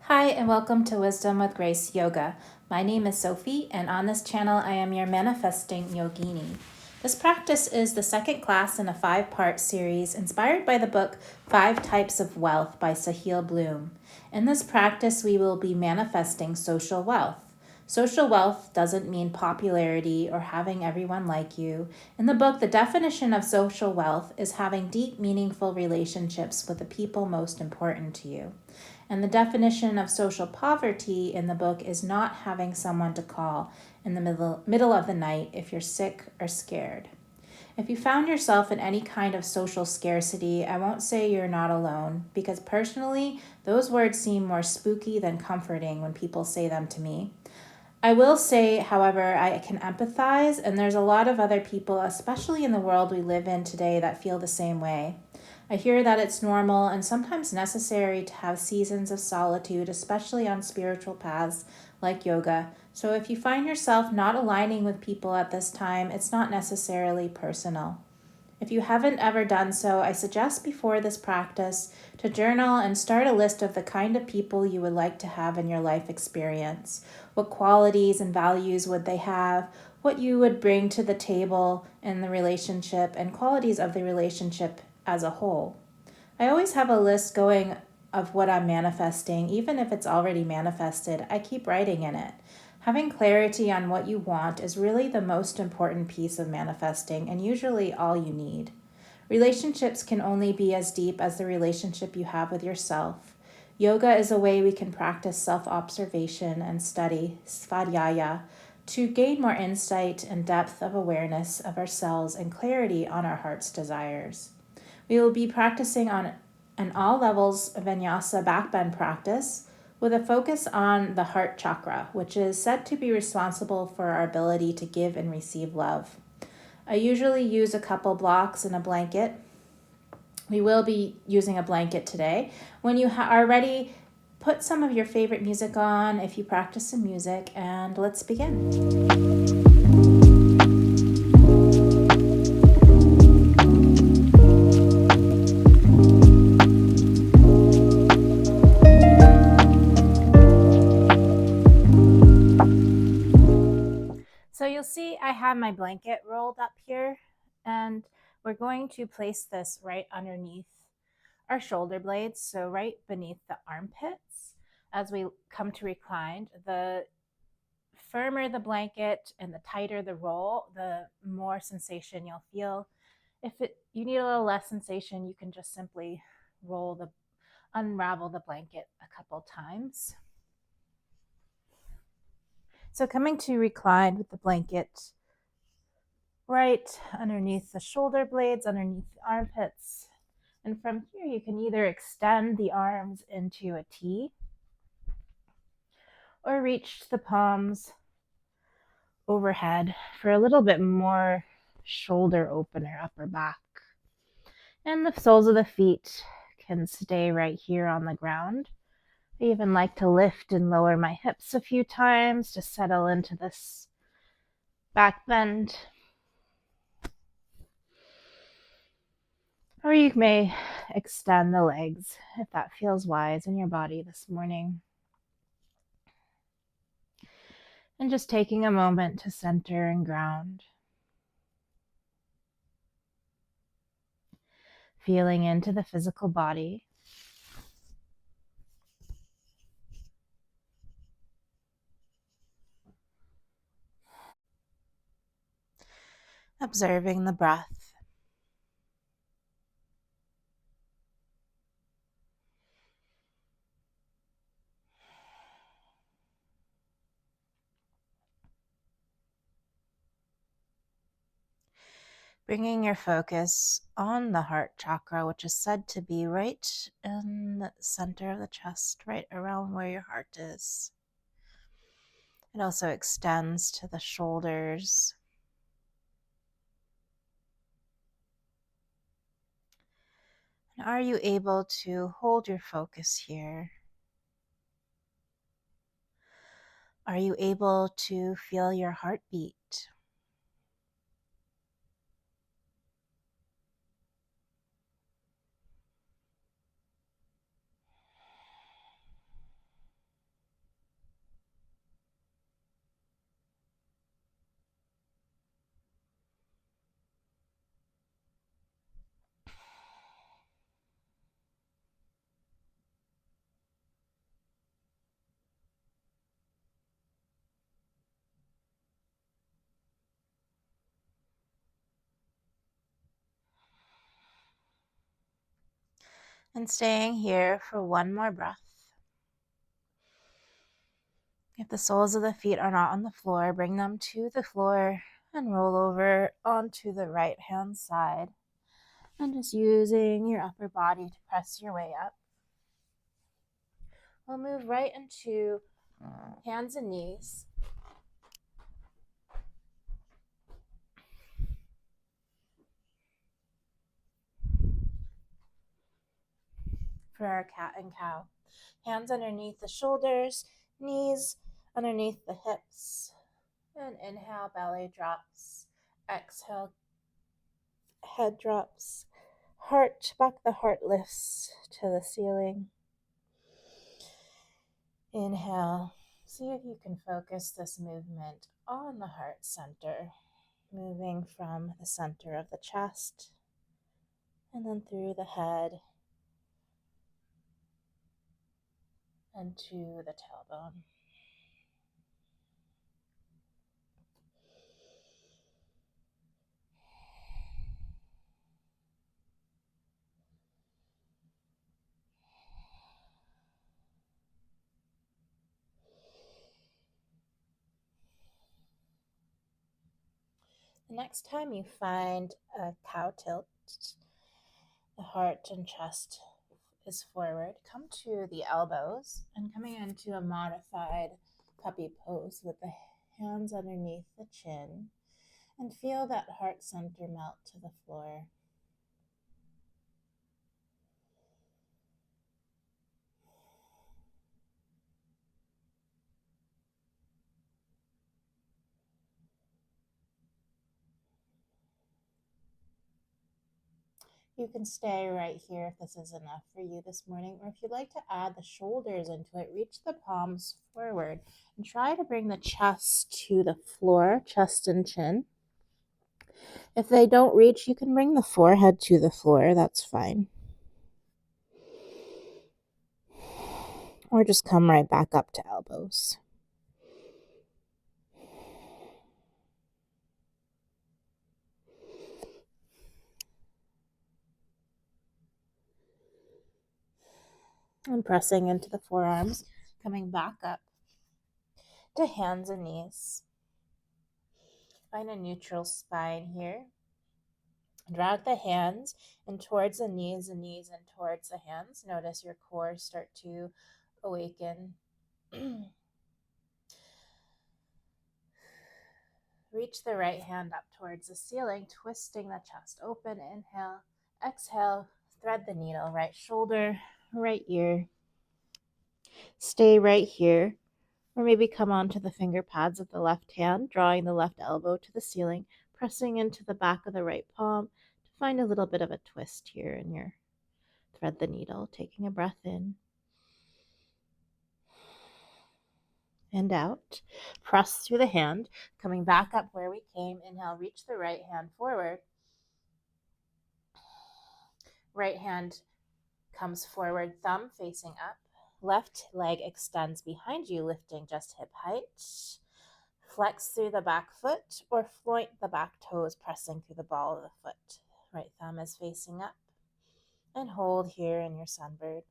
Hi, and welcome to Wisdom with Grace Yoga. My name is Sophie, and on this channel, I am your manifesting yogini. This practice is the second class in a 5-part series inspired by the book 5 Types of Wealth by Sahil Bloom. In this practice, we will be manifesting social wealth. Social wealth doesn't mean popularity or having everyone like you. In the book, the definition of social wealth is having deep, meaningful relationships with the people most important to you. And the definition of social poverty in the book is not having someone to call in the middle of the night if you're sick or scared. If you found yourself in any kind of social scarcity, I won't say you're not alone, because personally, those words seem more spooky than comforting when people say them to me. I will say, however, I can empathize, and there's a lot of other people, especially in the world we live in today, that feel the same way. I hear that it's normal and sometimes necessary to have seasons of solitude, especially on spiritual paths like yoga. So if you find yourself not aligning with people at this time, it's not necessarily personal. If you haven't ever done so, I suggest before this practice to journal and start a list of the kind of people you would like to have in your life experience. What qualities and values would they have? What you would bring to the table in the relationship, and qualities of the relationship as a whole. I always have a list going of what I'm manifesting, even if it's already manifested. I keep writing in it. Having clarity on what you want is really the most important piece of manifesting, and usually all you need. Relationships can only be as deep as the relationship you have with yourself. Yoga is a way we can practice self-observation and study svadhyaya to gain more insight and depth of awareness of ourselves and clarity on our heart's desires. We will be practicing on an all levels Vinyasa backbend practice with a focus on the heart chakra, which is said to be responsible for our ability to give and receive love. I usually use a couple blocks and a blanket. We will be using a blanket today. When you are ready, put some of your favorite music on if you practice some music, and let's begin. So you'll see I have my blanket rolled up here, and we're going to place this right underneath our shoulder blades, so right beneath the armpits. As we come to recline, the firmer the blanket and the tighter the roll, the more sensation you'll feel. If you need a little less sensation, you can just simply unravel the blanket a couple times. So coming to recline with the blanket right underneath the shoulder blades, underneath the armpits. And from here, you can either extend the arms into a T or reach the palms overhead for a little bit more shoulder opener, upper back. And the soles of the feet can stay right here on the ground. I even like to lift and lower my hips a few times to settle into this back bend. Or you may extend the legs if that feels wise in your body this morning. And just taking a moment to center and ground. Feeling into the physical body. Observing the breath. Bringing your focus on the heart chakra, which is said to be right in the center of the chest, right around where your heart is. It also extends to the shoulders. And are you able to hold your focus here? Are you able to feel your heartbeat? And staying here for one more breath. If the soles of the feet are not on the floor, bring them to the floor and roll over onto the right hand side. And just using your upper body to press your way up. We'll move right into hands and knees. For our cat and cow. Hands underneath the shoulders, knees underneath the hips. And inhale, belly drops. Exhale, head drops. Heart, back the heart lifts to the ceiling. Inhale. See if you can focus this movement on the heart center, moving from the center of the chest and then through the head and to the tailbone. The next time you find a cow tilt, the heart and chest is forward, come to the elbows and coming into a modified puppy pose with the hands underneath the chin, and feel that heart center melt to the floor. You can stay right here if this is enough for you this morning, or if you'd like to add the shoulders into it, reach the palms forward and try to bring the chest to the floor, chest and chin. If they don't reach, you can bring the forehead to the floor, that's fine. Or just come right back up to elbows. And pressing into the forearms, coming back up to hands and knees. Find a neutral spine here. Drag the hands and towards the knees and knees and towards the hands. Notice your core start to awaken. Reach the right hand up towards the ceiling, twisting the chest open. Inhale, exhale, thread the needle, right shoulder, right ear. Stay right here, or maybe come onto the finger pads of the left hand, drawing the left elbow to the ceiling, pressing into the back of the right palm to find a little bit of a twist here in your thread the needle, taking a breath in and out. Press through the hand, coming back up where we came. Inhale, reach the right hand forward. Right hand comes forward, thumb facing up. Left leg extends behind you, lifting just hip height. Flex through the back foot or floint the back toes, pressing through the ball of the foot. Right thumb is facing up. And hold here in your sunbird.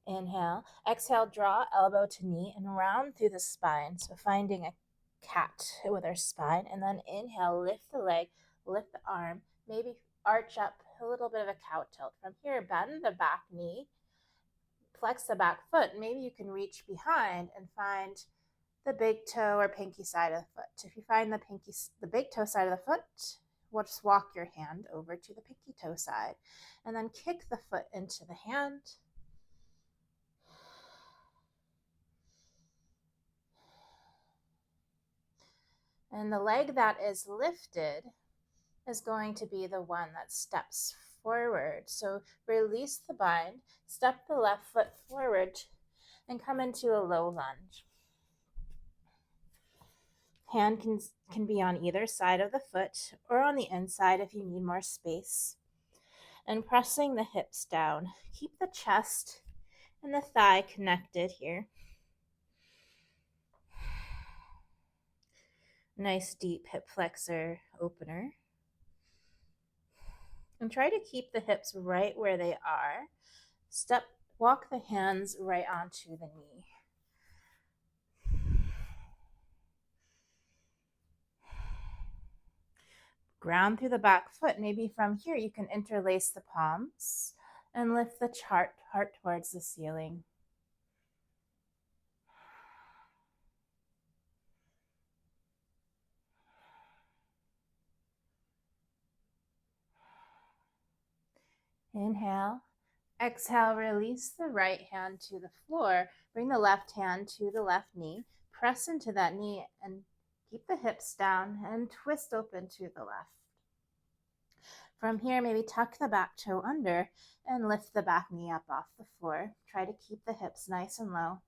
Inhale. Exhale, draw elbow to knee and round through the spine. So finding a cat with our spine. And then inhale, lift the leg, lift the arm, maybe arch up a little bit of a cow tilt. From here, bend the back knee, flex the back foot. Maybe you can reach behind and find the big toe or pinky side of the foot. If you find the big toe side of the foot, we'll just walk your hand over to the pinky toe side and then kick the foot into the hand. And the leg that is lifted is going to be the one that steps forward. So release the bind, step the left foot forward, and come into a low lunge. Hand can be on either side of the foot or on the inside if you need more space. And pressing the hips down. Keep the chest and the thigh connected here. Nice deep hip flexor opener. And try to keep the hips right where they are. Walk the hands right onto the knee. Ground through the back foot. Maybe from here you can interlace the palms and lift the heart towards the ceiling. Inhale. Exhale, release the right hand to the floor. Bring the left hand to the left knee. Press into that knee and keep the hips down and twist open to the left. From here, maybe tuck the back toe under and lift the back knee up off the floor. Try to keep the hips nice and low.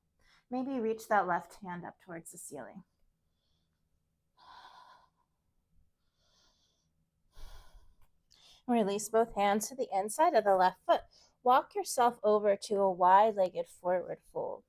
Maybe reach that left hand up towards the ceiling. Release both hands to the inside of the left foot. Walk yourself over to a wide-legged forward fold.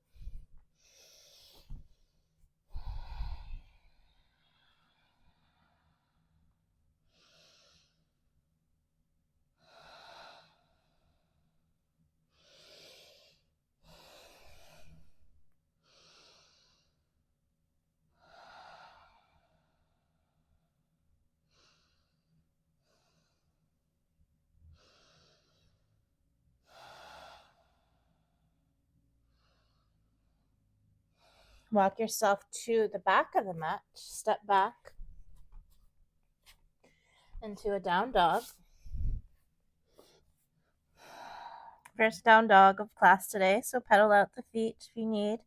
Walk yourself to the back of the mat. Step back into a down dog. First down dog of class today, so pedal out the feet if you need.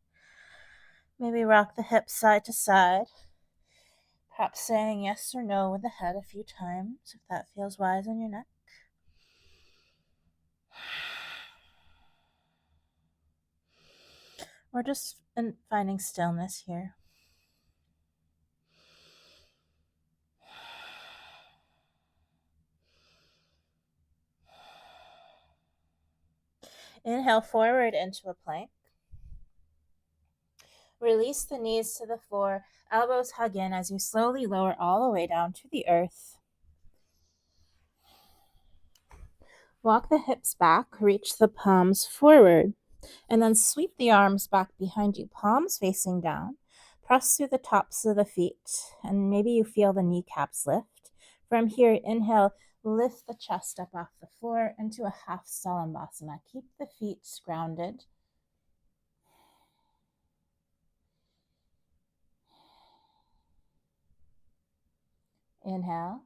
Maybe rock the hips side to side. Perhaps saying yes or no with the head a few times if that feels wise in your neck. Or just finding stillness here. Inhale forward into a plank. Release the knees to the floor, elbows hug in as you slowly lower all the way down to the earth. Walk the hips back, reach the palms forward, and then sweep the arms back behind you, palms facing down. Press through the tops of the feet, and maybe you feel the kneecaps lift. From here, inhale, lift the chest up off the floor into a half Salambasana. Keep the feet grounded. Inhale.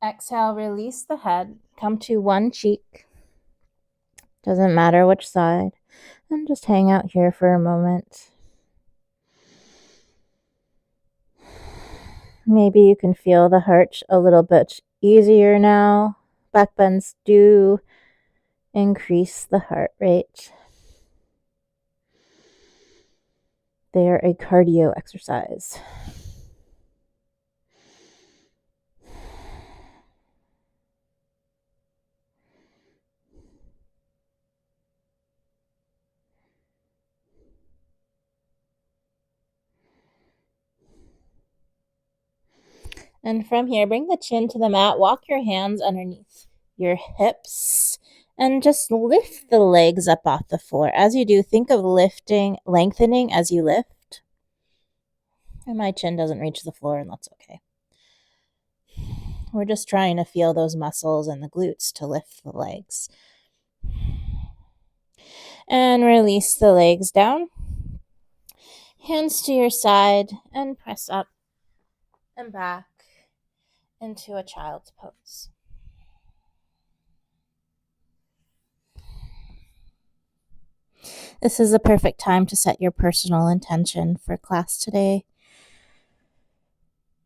Exhale, release the head. Come to one cheek. Doesn't matter which side. And just hang out here for a moment. Maybe you can feel the heart a little bit easier now. Back bends do increase the heart rate. They are a cardio exercise. And from here, bring the chin to the mat. Walk your hands underneath your hips and just lift the legs up off the floor. As you do, think of lengthening as you lift. And my chin doesn't reach the floor, and that's okay. We're just trying to feel those muscles and the glutes to lift the legs. And release the legs down. Hands to your side and press up and back into a child's pose. This is a perfect time to set your personal intention for class today.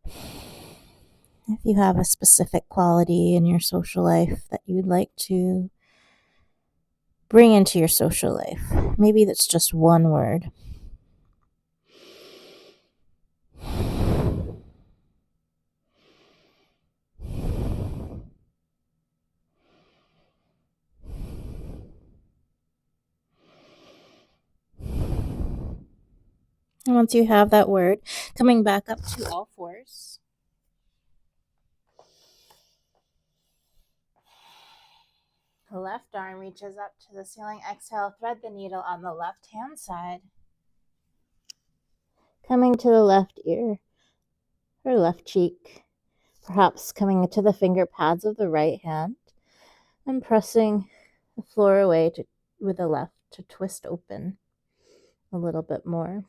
If you have a specific quality in your social life that you'd like to bring into your social life, maybe that's just one word. And once you have that word, coming back up to all fours. The left arm reaches up to the ceiling. Exhale, thread the needle on the left hand side. Coming to the left ear or left cheek. Perhaps coming to the finger pads of the right hand and pressing the floor away with the left to twist open a little bit more.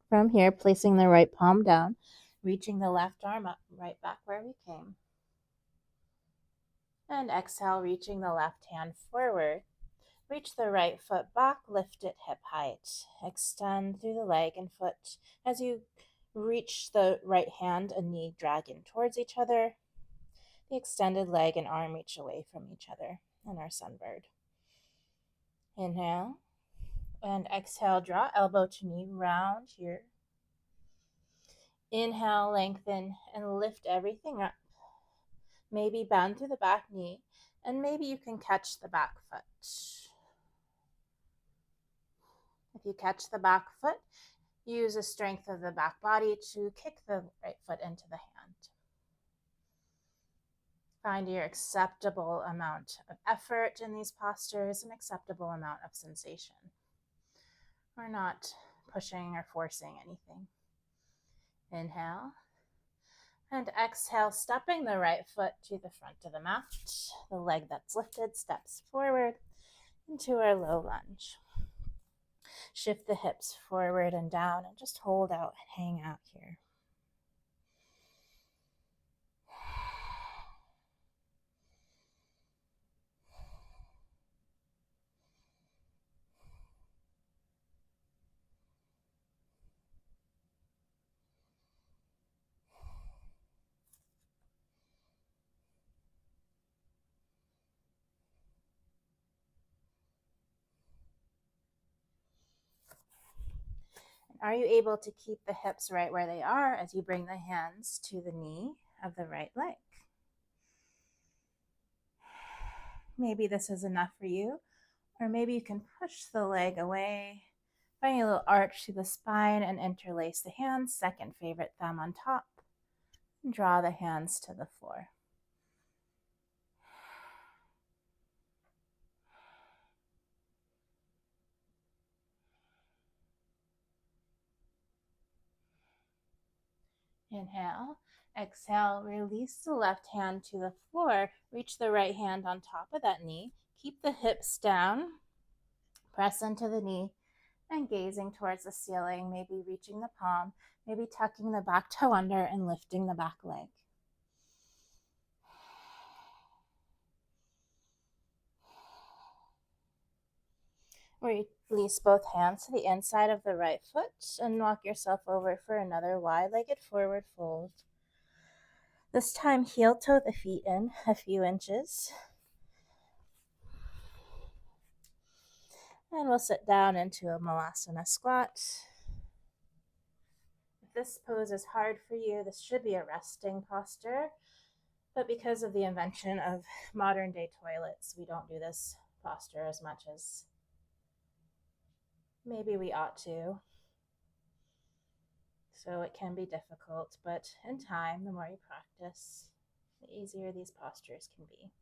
From here, placing the right palm down, reaching the left arm up, right back where we came. And exhale, reaching the left hand forward. Reach the right foot back, lift it hip height. Extend through the leg and foot. As you reach the right hand and knee dragging towards each other, the extended leg and arm reach away from each other in our sunbird. Inhale and exhale, draw elbow to knee round here. Inhale, lengthen and lift everything up. Maybe bend through the back knee, and maybe you can catch the back foot. If you catch the back foot, use the strength of the back body to kick the right foot into the hand. Find your acceptable amount of effort in these postures, an acceptable amount of sensation. We're not pushing or forcing anything. Inhale. And exhale, stepping the right foot to the front of the mat. The leg that's lifted steps forward into our low lunge. Shift the hips forward and down and just hold out and hang out here. Are you able to keep the hips right where they are as you bring the hands to the knee of the right leg? Maybe this is enough for you, or maybe you can push the leg away, find a little arch to the spine and interlace the hands, second favorite thumb on top, and draw the hands to the floor. Inhale, exhale, release the left hand to the floor, reach the right hand on top of that knee, keep the hips down, press into the knee, and gazing towards the ceiling, maybe reaching the palm, maybe tucking the back toe under and lifting the back leg. Release both hands to the inside of the right foot and walk yourself over for another wide-legged forward fold. This time, heel toe the feet in a few inches. And we'll sit down into a Malasana squat. If this pose is hard for you, this should be a resting posture. But because of the invention of modern day toilets, we don't do this posture as much as maybe we ought to. So it can be difficult, but in time, the more you practice, the easier these postures can be.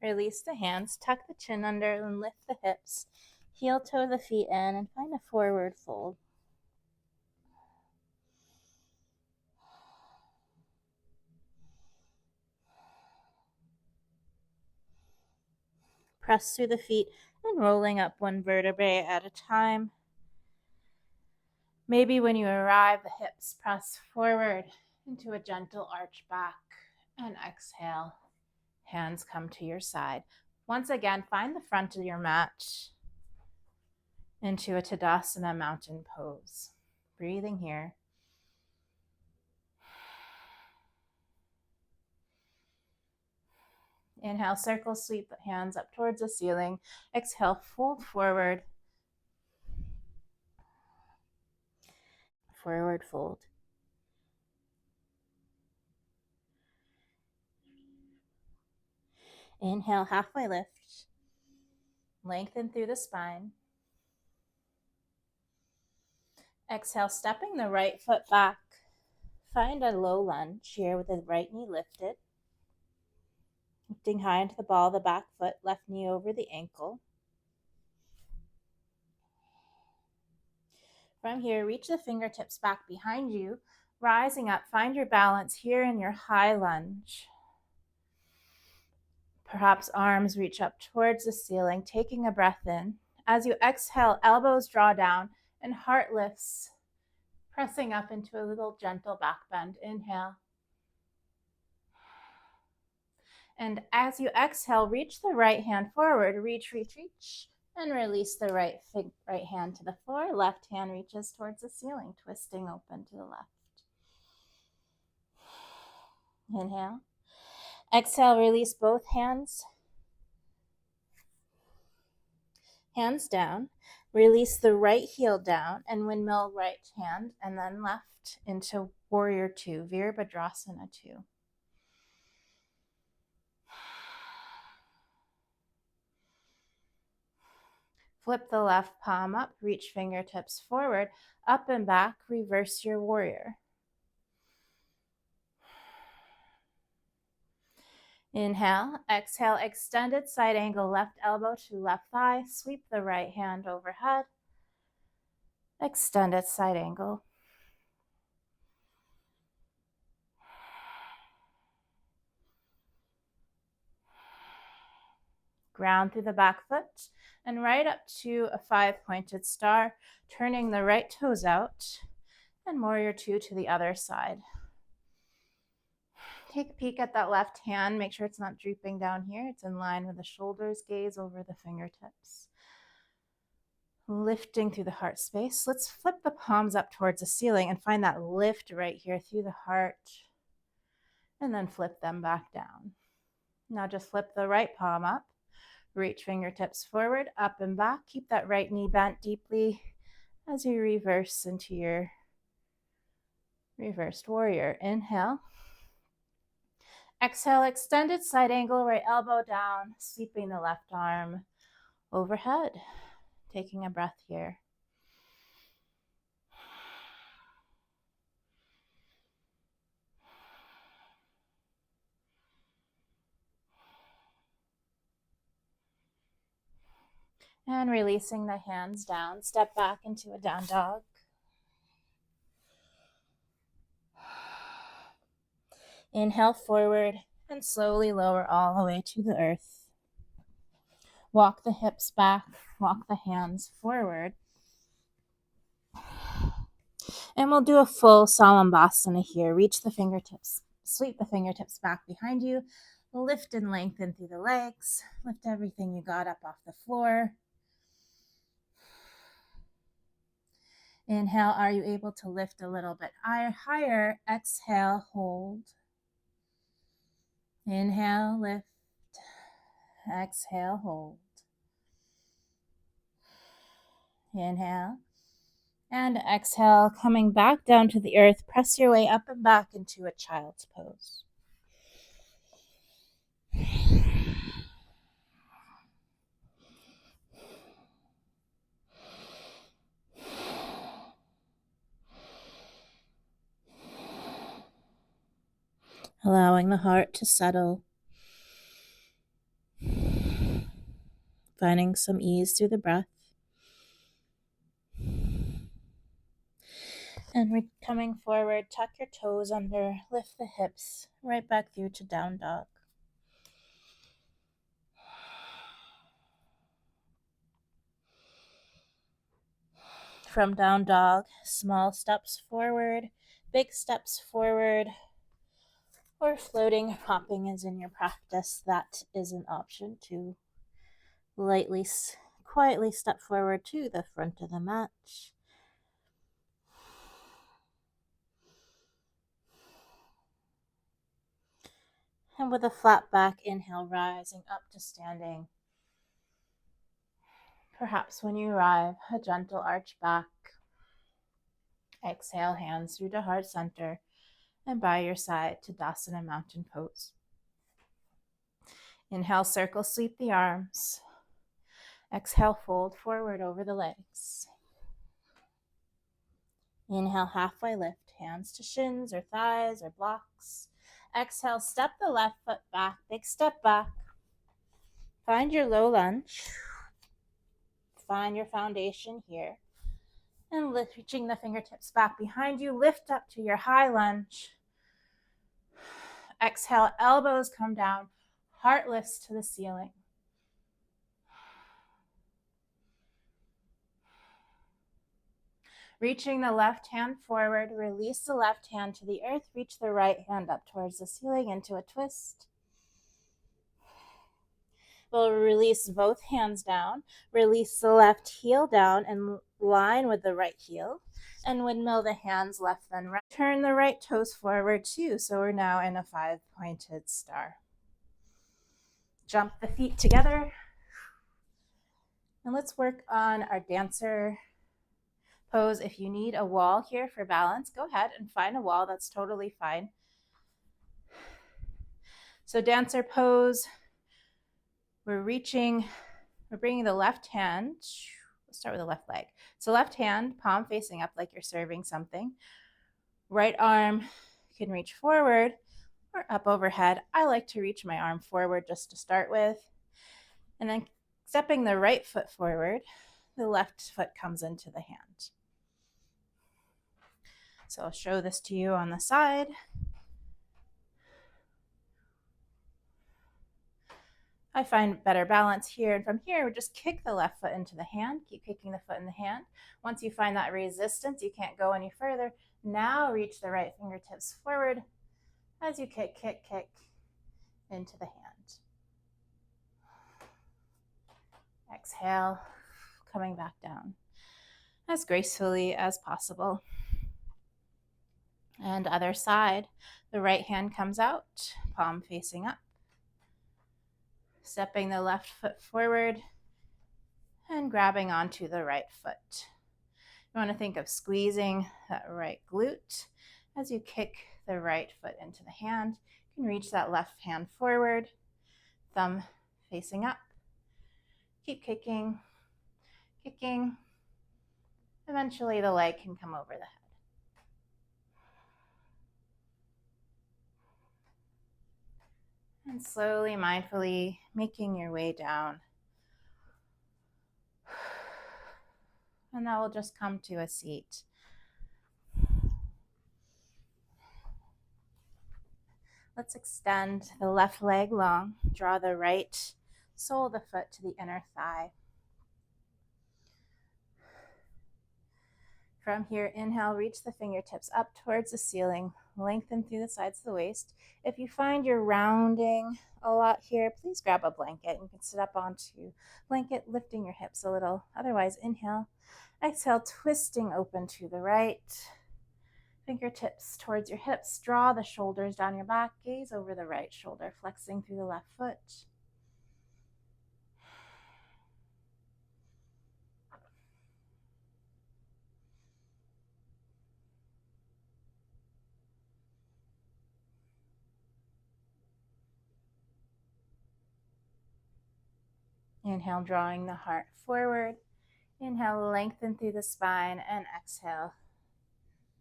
Release the hands, tuck the chin under and lift the hips. Heel toe the feet in and find a forward fold. Press through the feet and rolling up one vertebrae at a time. Maybe when you arrive, the hips press forward into a gentle arch back and exhale. Hands come to your side. Once again, find the front of your mat into a Tadasana mountain pose. Breathing here. Inhale, circle, sweep the hands up towards the ceiling. Exhale, fold forward. Forward fold. Inhale, halfway lift. Lengthen through the spine. Exhale, stepping the right foot back. Find a low lunge here with the right knee lifted. Lifting high into the ball of the back foot, left knee over the ankle. From here, reach the fingertips back behind you. Rising up, find your balance here in your high lunge. Perhaps arms reach up towards the ceiling, taking a breath in. As you exhale, elbows draw down and heart lifts, pressing up into a little gentle back bend. Inhale. And as you exhale, reach the right hand forward. Reach, and release the right hand to the floor. Left hand reaches towards the ceiling, twisting open to the left. Inhale. Exhale, release both hands. Hands down. Release the right heel down and windmill right hand and then left into Warrior 2, Virabhadrasana 2. Flip the left palm up, reach fingertips forward, up and back, reverse your warrior. Inhale, exhale, extended side angle, left elbow to left thigh, sweep the right hand overhead, extended side angle. Ground through the back foot and right up to a 5-pointed star, turning the right toes out and Warrior 2 to the other side. Take a peek at that left hand. Make sure it's not drooping down here. It's in line with the shoulders, gaze over the fingertips. Lifting through the heart space. Let's flip the palms up towards the ceiling and find that lift right here through the heart. And then flip them back down. Now just flip the right palm up. Reach fingertips forward, up and back. Keep that right knee bent deeply as you reverse into your reversed warrior. Inhale. Exhale, extended side angle, right elbow down, sweeping the left arm overhead. Taking a breath here. And releasing the hands down, step back into a down dog. Inhale forward and slowly lower all the way to the earth. Walk the hips back, walk the hands forward. And we'll do a full Salambhasana here. Reach the fingertips, sweep the fingertips back behind you. Lift and lengthen through the legs. Lift everything you got up off the floor. Inhale, are you able to lift a little bit higher? Exhale, hold. Inhale, lift. Exhale, hold. Inhale. And exhale, coming back down to the earth. Press your way up and back into a child's pose. Allowing the heart to settle. Finding some ease through the breath. And coming forward, tuck your toes under, lift the hips, right back through to down dog. From down dog, small steps forward, big steps forward, or floating, hopping is in your practice. That is an option to lightly, quietly step forward to the front of the mat. And with a flat back, inhale, rising up to standing. Perhaps when you arrive, a gentle arch back. Exhale, hands through to heart center and by your side to Tadasana mountain pose. Inhale, circle, sweep the arms. Exhale, fold forward over the legs. Inhale, halfway lift, hands to shins or thighs or blocks. Exhale, step the left foot back, big step back. Find your low lunge. Find your foundation here. And reaching the fingertips back behind you, lift up to your high lunge. Exhale, elbows come down, heart lifts to the ceiling. Reaching the left hand forward, release the left hand to the earth, reach the right hand up towards the ceiling into a twist. We'll release both hands down, release the left heel down and line with the right heel, and windmill the hands left then right. Turn the right toes forward too, so we're now in a 5-pointed star. Jump the feet together, and let's work on our dancer pose. If you need a wall here for balance, go ahead and find a wall. That's totally fine. So dancer pose, we're bringing the left hand, let's start with the left leg. So left hand, palm facing up like you're serving something. Right arm can reach forward or up overhead. I like to reach my arm forward just to start with. And then stepping the right foot forward, the left foot comes into the hand. So I'll show this to you on the side. I find better balance here. And from here, we just kick the left foot into the hand. Keep kicking the foot in the hand. Once you find that resistance, you can't go any further. Now reach the right fingertips forward as you kick, kick, kick into the hand. Exhale, coming back down as gracefully as possible. And other side, the right hand comes out, palm facing up. Stepping the left foot forward and grabbing onto the right foot. You want to think of squeezing that right glute as you kick the right foot into the hand. You can reach that left hand forward, thumb facing up. Keep kicking, kicking. Eventually the leg can come over the head. And slowly, mindfully making your way down. And that will just come to a seat. Let's extend the left leg long. Draw the right sole of the foot to the inner thigh. From here, inhale, reach the fingertips up towards the ceiling. Lengthen through the sides of the waist. If you find you're rounding a lot here, please grab a blanket. You can sit up onto blanket, lifting your hips a little. Otherwise, inhale. Exhale, twisting open to the right. Fingertips towards your hips. Draw the shoulders down your back. Gaze over the right shoulder, flexing through the left foot. Inhale, drawing the heart forward. Inhale, lengthen through the spine, and exhale,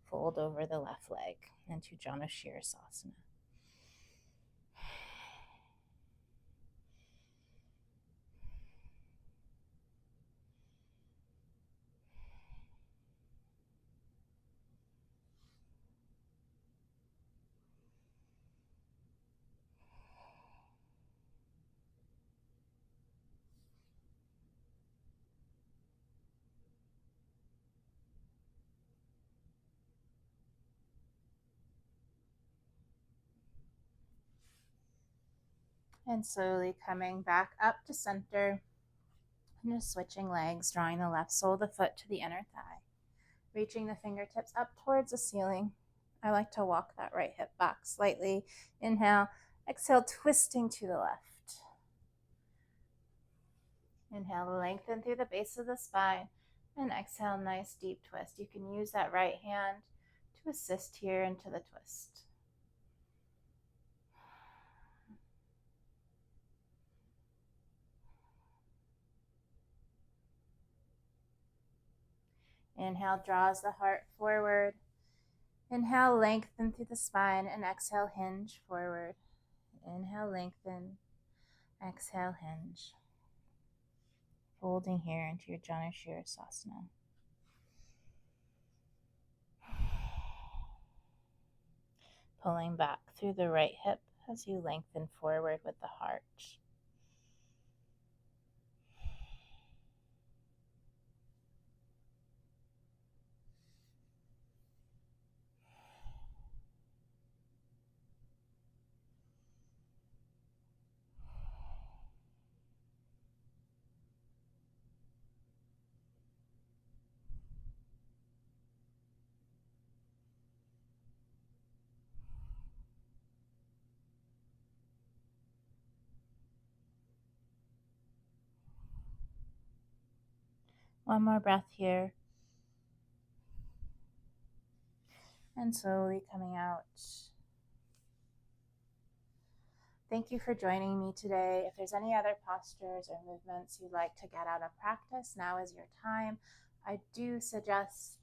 fold over the left leg into Janusirasana. And slowly coming back up to center. And just switching legs, drawing the left sole of the foot to the inner thigh. Reaching the fingertips up towards the ceiling. I like to walk that right hip back slightly. Inhale, Exhale, twisting to the left. Inhale, lengthen through the base of the spine. And exhale, nice deep twist. You can use that right hand to assist here into the twist. Inhale, draws the heart forward. Inhale, lengthen through the spine, and exhale, hinge forward. Inhale, lengthen. Exhale, hinge. Folding here into your Janu Shirasana. Pulling back through the right hip as you lengthen forward with the heart. One more breath here. And slowly coming out. Thank you for joining me today. If there's any other postures or movements you'd like to get out of practice, now is your time. I do suggest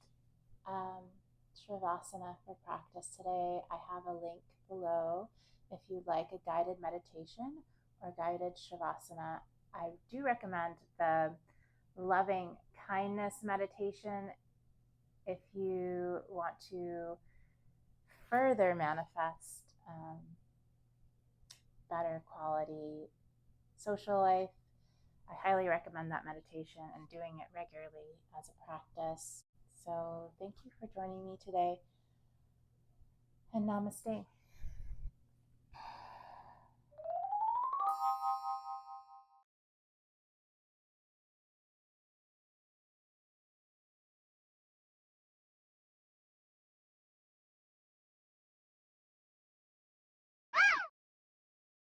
Shavasana for practice today. I have a link below if you'd like a guided meditation or guided Shavasana. I do recommend the loving kindness meditation if you want to further manifest better quality social life. I highly recommend that meditation and doing it regularly as a practice. So thank you for joining me today, and namaste.